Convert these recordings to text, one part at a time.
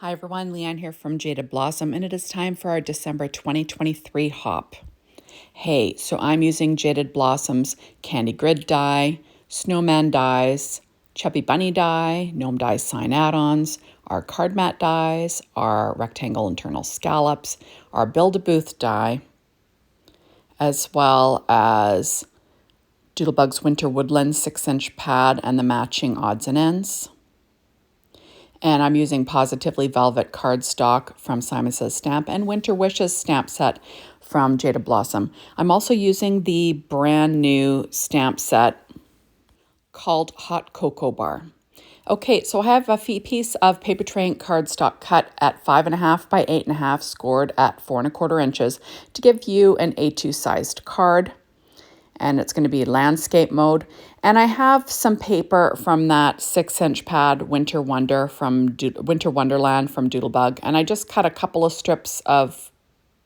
Hi everyone, Leanne here from Jaded Blossom, and it is time for our December 2023 hop. Hey, so I'm using Jaded Blossom's Candy Grid die, Snowman dies, Chubby Bunny die, Gnome die Sign Add Ons, our card mat dies, our rectangle internal scallops, our Build-A-Booth die, as well as Doodlebug's Winter Woodland 6-inch pad and the matching odds and ends. And I'm using Positively Velvet cardstock from Simon Says Stamp and Winter Wishes stamp set from Jaded Blossom. I'm also using the brand new stamp set called Hot Cocoa Bar. Okay, so I have a piece of paper tray cardstock cut at 5.5 by 8.5, scored at 4 1/4 inches to give you an A2 sized card. And it's going to be landscape mode. And I have some paper from that 6-inch pad, Winter Wonderland from Doodlebug. And I just cut a couple of strips of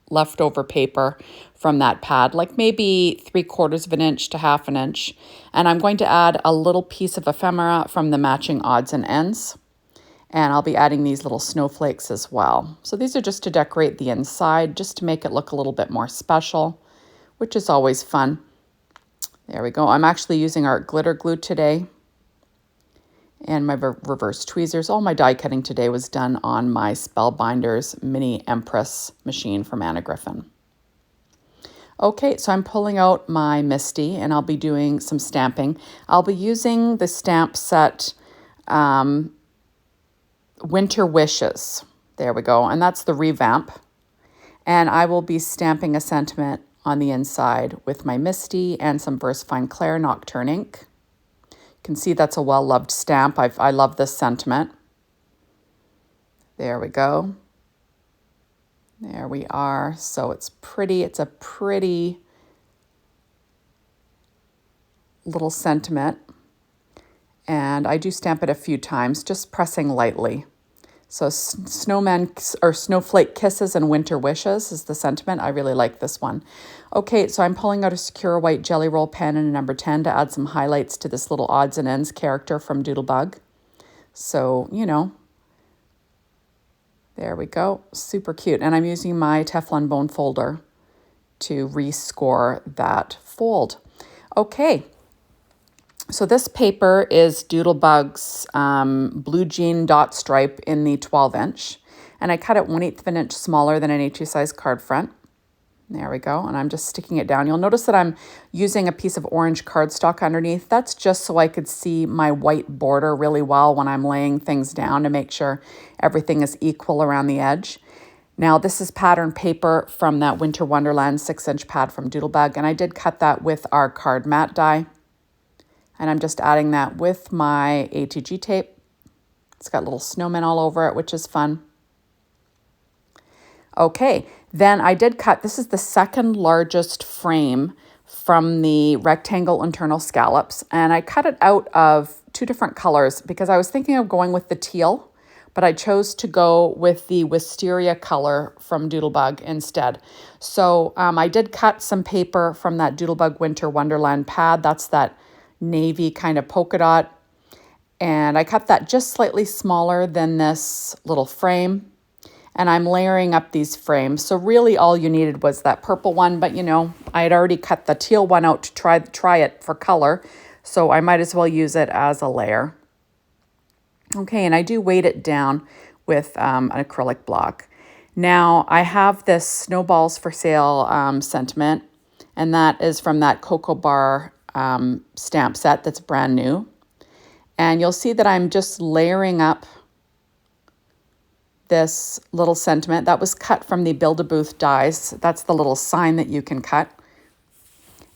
leftover paper from that pad, like maybe 3/4 of an inch to 1/2 inch. And I'm going to add a little piece of ephemera from the matching odds and ends. And I'll be adding these little snowflakes as well. So these are just to decorate the inside, just to make it look a little bit more special, which is always fun. There we go. I'm actually using art glitter glue today and my reverse tweezers. All my die cutting today was done on my Spellbinders Mini Empress machine from Anna Griffin. Okay, so I'm pulling out my Misty and I'll be doing some stamping. I'll be using the stamp set Winter Wishes. There we go. And that's the revamp. And I will be stamping a sentiment on the inside with my Misty and some VersaFine Claire Nocturne ink. You can see that's a well-loved stamp. I love this sentiment. There we go. There we are. So it's pretty. It's a pretty little sentiment. And I do stamp it a few times, just pressing lightly. So Snowman or Snowflake Kisses and Winter Wishes is the sentiment. I really like this one. Okay, so I'm pulling out a Secure White Jelly Roll pen and a number 10 to add some highlights to this little odds and ends character from Doodlebug. So, you know, there we go. Super cute. And I'm using my Teflon bone folder to rescore that fold. Okay. So this paper is Doodlebug's Blue Jean Dot Stripe in the 12-inch. And I cut it 1/8 of an inch smaller than an A2 size card front. There we go. And I'm just sticking it down. You'll notice that I'm using a piece of orange cardstock underneath. That's just so I could see my white border really well when I'm laying things down to make sure everything is equal around the edge. Now, this is pattern paper from that Winter Wonderland 6-inch pad from Doodlebug. And I did cut that with our card mat die. And I'm just adding that with my ATG tape. It's got little snowmen all over it, which is fun. Okay, then I did cut, this is the second largest frame from the rectangle internal scallops. And I cut it out of 2 different colors because I was thinking of going with the teal, but I chose to go with the wisteria color from Doodlebug instead. So I did cut some paper from that Doodlebug Winter Wonderland pad. That's that navy kind of polka dot. And I cut that just slightly smaller than this little frame. And I'm layering up these frames. So really all you needed was that purple one, but you know, I had already cut the teal one out to try it for color. So I might as well use it as a layer. Okay, and I do weight it down with an acrylic block. Now I have this Snowballs for Sale sentiment, and that is from that Cocoa Bar stamp set that's brand new. And you'll see that I'm just layering up this little sentiment that was cut from the Build-A-Booth dies. That's the little sign that you can cut.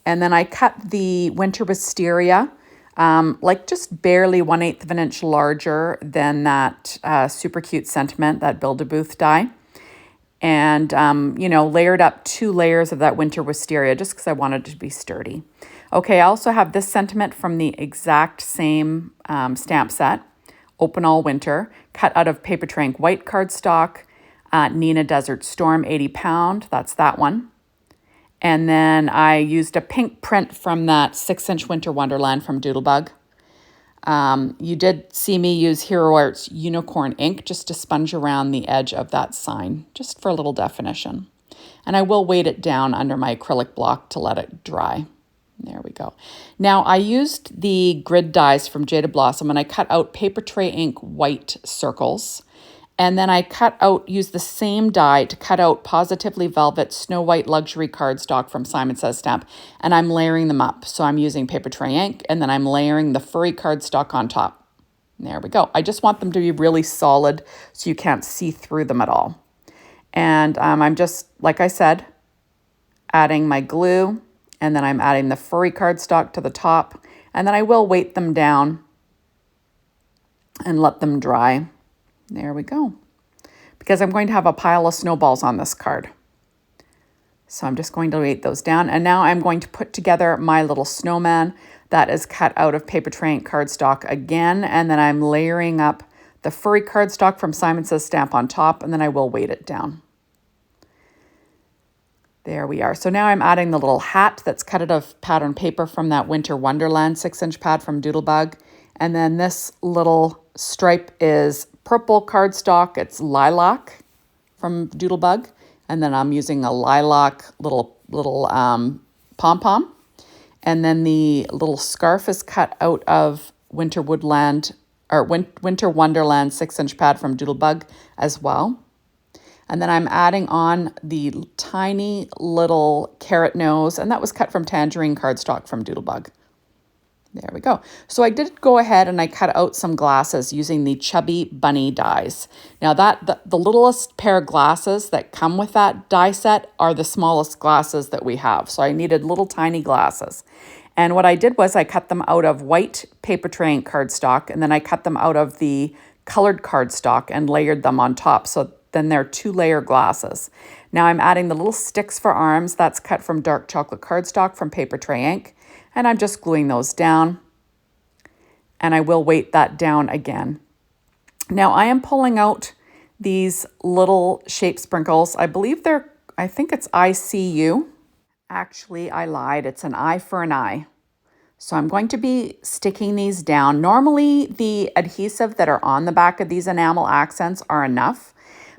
And then I cut the Winter Wisteria, like just barely 1/8 of an inch larger than that super cute sentiment, that Build-A-Booth die. And, you know, layered up 2 layers of that Winter Wisteria just because I wanted it to be sturdy. Okay, I also have this sentiment from the exact same stamp set, Open All Winter, cut out of Paper Tray white cardstock, Nina Desert Storm 80 pound, that's that one. And then I used a pink print from that 6-inch Winter Wonderland from Doodlebug. You did see me use Hero Arts Unicorn ink just to sponge around the edge of that sign, just for a little definition. And I will weight it down under my acrylic block to let it dry. There we go. Now I used the grid dies from Jaded Blossom and I cut out paper tray ink white circles. And then I used the same die to cut out Positively Velvet Snow White Luxury cardstock from Simon Says Stamp. And I'm layering them up. So I'm using paper tray ink and then I'm layering the furry cardstock on top. There we go. I just want them to be really solid so you can't see through them at all. And I'm just, like I said, adding my glue. And then I'm adding the furry cardstock to the top. And then I will weight them down and let them dry. There we go. Because I'm going to have a pile of snowballs on this card. So I'm just going to weight those down. And now I'm going to put together my little snowman that is cut out of paper tray ink cardstock again. And then I'm layering up the furry cardstock from Simon Says Stamp on top. And then I will weight it down. There we are. So now I'm adding the little hat that's cut out of pattern paper from that Winter Wonderland 6-inch pad from Doodlebug. And then this little stripe is purple cardstock. It's lilac from Doodlebug. And then I'm using a lilac little pom-pom. And then the little scarf is cut out of Winter Wonderland 6-inch pad from Doodlebug as well. And then I'm adding on the tiny little carrot nose, and that was cut from Tangerine cardstock from Doodlebug. There we go. So I did go ahead and I cut out some glasses using the Chubby Bunny dies. Now the littlest pair of glasses that come with that die set are the smallest glasses that we have. So I needed little tiny glasses. And what I did was I cut them out of white paper tray ink cardstock, and then I cut them out of the colored cardstock and layered them on top. So then they're 2-layer glasses. Now I'm adding the little sticks for arms. That's cut from dark chocolate cardstock from paper tray ink. And I'm just gluing those down. And I will weight that down again. Now I am pulling out these little shape sprinkles. I think it's ICU. Actually, I lied. It's an eye for an eye. So I'm going to be sticking these down. Normally the adhesive that are on the back of these enamel accents are enough.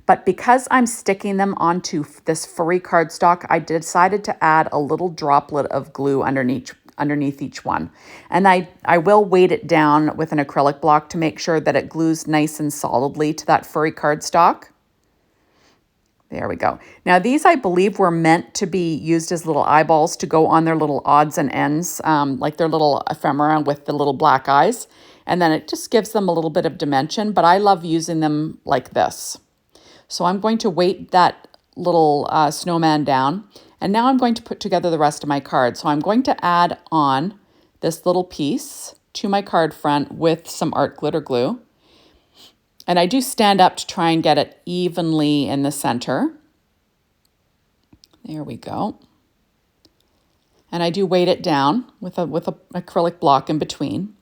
But because I'm sticking them onto this furry cardstock, I decided to add a little droplet of glue underneath each one. And I will weight it down with an acrylic block to make sure that it glues nice and solidly to that furry cardstock. There we go. Now these, I believe, were meant to be used as little eyeballs to go on their little odds and ends, like their little ephemera with the little black eyes. And then it just gives them a little bit of dimension, but I love using them like this. So I'm going to weight that little snowman down. And now I'm going to put together the rest of my card. So I'm going to add on this little piece to my card front with some art glitter glue. And I do stand up to try and get it evenly in the center. There we go. And I do weight it down with a acrylic block in between.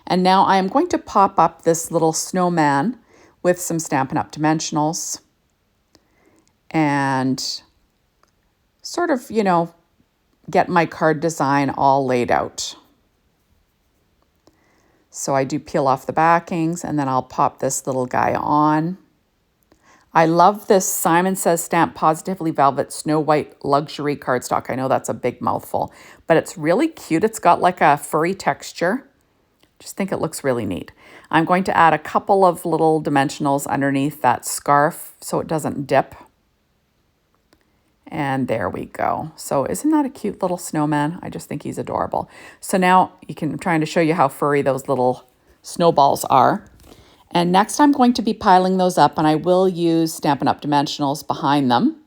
And now I am going to pop up this little snowman with some Stampin' Up! Dimensionals. And sort of, get my card design all laid out. So I do peel off the backings and then I'll pop this little guy on. I love this Simon Says Stamp Positively Velvet Snow White Luxury cardstock. I know that's a big mouthful, but it's really cute. It's got like a furry texture. Just think it looks really neat. I'm going to add a couple of little dimensionals underneath that scarf so it doesn't dip. And there we go. So isn't that a cute little snowman? I just think he's adorable. So now I'm trying to show you how furry those little snowballs are. And next I'm going to be piling those up, and I will use Stampin' Up! Dimensionals behind them.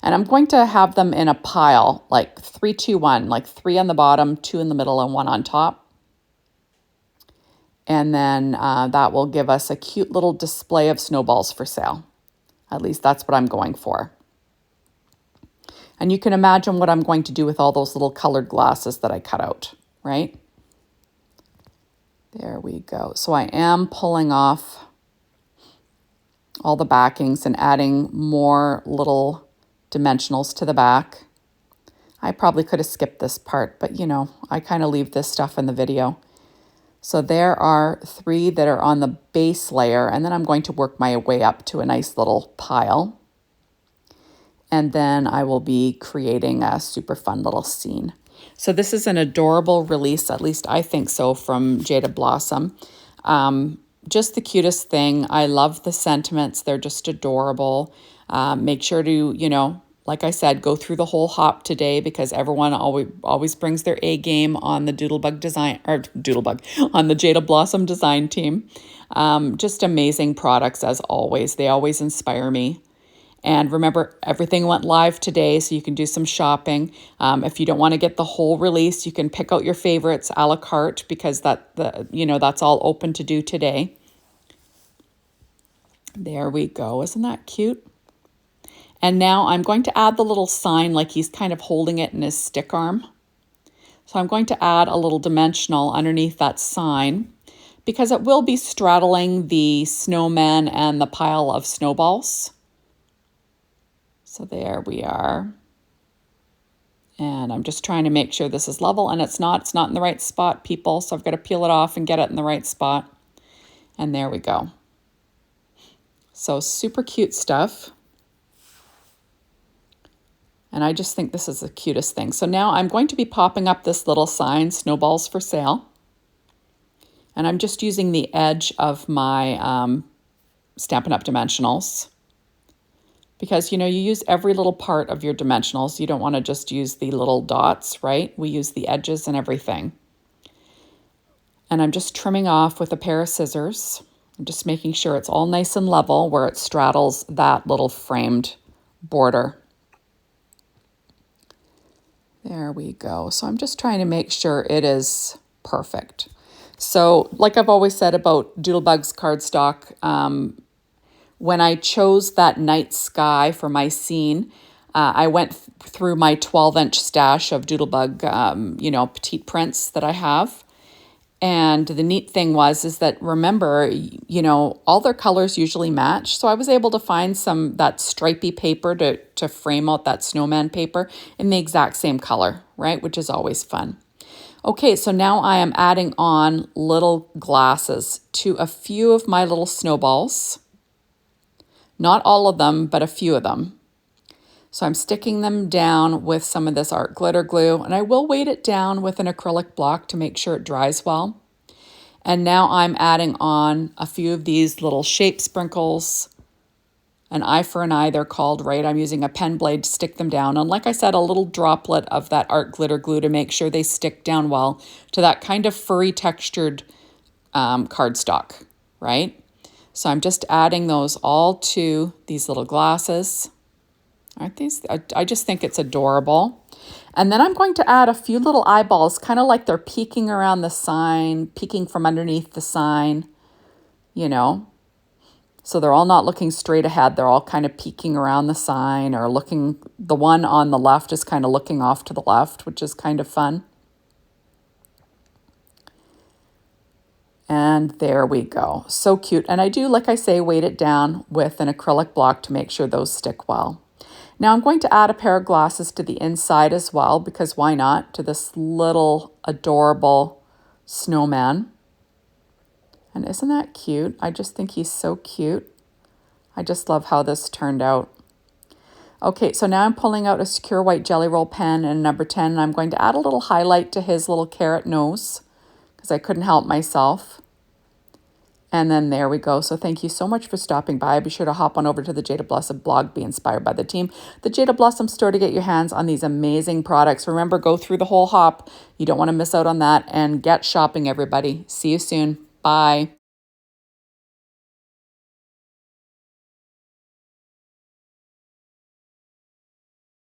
And I'm going to have them in a pile, like 3, 2, 1, like 3 on the bottom, 2 in the middle, and 1 on top. And then that will give us a cute little display of snowballs for sale. At least that's what I'm going for. And you can imagine what I'm going to do with all those little colored glasses that I cut out, right? There we go. So I am pulling off all the backings and adding more little dimensionals to the back. I probably could have skipped this part, but I kind of leave this stuff in the video. So there are 3 that are on the base layer, and then I'm going to work my way up to a nice little pile. And then I will be creating a super fun little scene. So this is an adorable release, at least I think so, from Jaded Blossom. Just the cutest thing. I love the sentiments. They're just adorable. Make sure to, you know, like I said, go through the whole hop today because everyone always brings their A game on the Doodlebug design, or Doodlebug, on the Jaded Blossom design team. Just amazing products as always. They always inspire me. And remember, everything went live today, so you can do some shopping. If you don't want to get the whole release, you can pick out your favorites a la carte because that's all open to do today. There we go. Isn't that cute? And now I'm going to add the little sign like he's kind of holding it in his stick arm. So I'm going to add a little dimensional underneath that sign because it will be straddling the snowman and the pile of snowballs. So there we are. And I'm just trying to make sure this is level, and it's not in the right spot, people. So I've got to peel it off and get it in the right spot. And there we go. So super cute stuff. And I just think this is the cutest thing. So now I'm going to be popping up this little sign, Snowballs for Sale. And I'm just using the edge of my Stampin' Up! Dimensionals. Because, you know, you use every little part of your dimensionals. You don't want to just use the little dots, right? We use the edges and everything. And I'm just trimming off with a pair of scissors. I'm just making sure it's all nice and level where it straddles that little framed border. There we go. So I'm just trying to make sure it is perfect. So like I've always said about Doodlebug's cardstock, when I chose that night sky for my scene, I went through my 12-inch stash of Doodlebug, petite prints that I have. And the neat thing is that remember, all their colors usually match. So I was able to find that stripy paper to frame out that snowman paper in the exact same color, right? Which is always fun. Okay, so now I am adding on little glasses to a few of my little snowballs. Not all of them, but a few of them. So I'm sticking them down with some of this art glitter glue, and I will weight it down with an acrylic block to make sure it dries well. And now I'm adding on a few of these little shape sprinkles, an eye for an eye they're called, right? I'm using a pen blade to stick them down. And like I said, a little droplet of that art glitter glue to make sure they stick down well to that kind of furry textured cardstock, right? So I'm just adding those all to these little glasses. Aren't these? I just think it's adorable. And then I'm going to add a few little eyeballs, kind of like they're peeking around the sign, peeking from underneath the sign, So they're all not looking straight ahead. They're all kind of peeking around the sign or looking. The one on the left is kind of looking off to the left, which is kind of fun. And there we go. So cute. And I do, like I say, weight it down with an acrylic block to make sure those stick well. Now I'm going to add a pair of glasses to the inside as well, because why not, to this little adorable snowman. And isn't that cute? I just think he's so cute. I just love how this turned out. Okay, so now I'm pulling out a secure white jelly roll pen and number 10, and I'm going to add a little highlight to his little carrot nose, because I couldn't help myself. And then there we go. So thank you so much for stopping by. Be sure to hop on over to the Jaded Blossom blog, be inspired by the team, the Jaded Blossom store, to get your hands on these amazing products. Remember, go through the whole hop. You don't want to miss out on that. And get shopping, everybody. See you soon. Bye.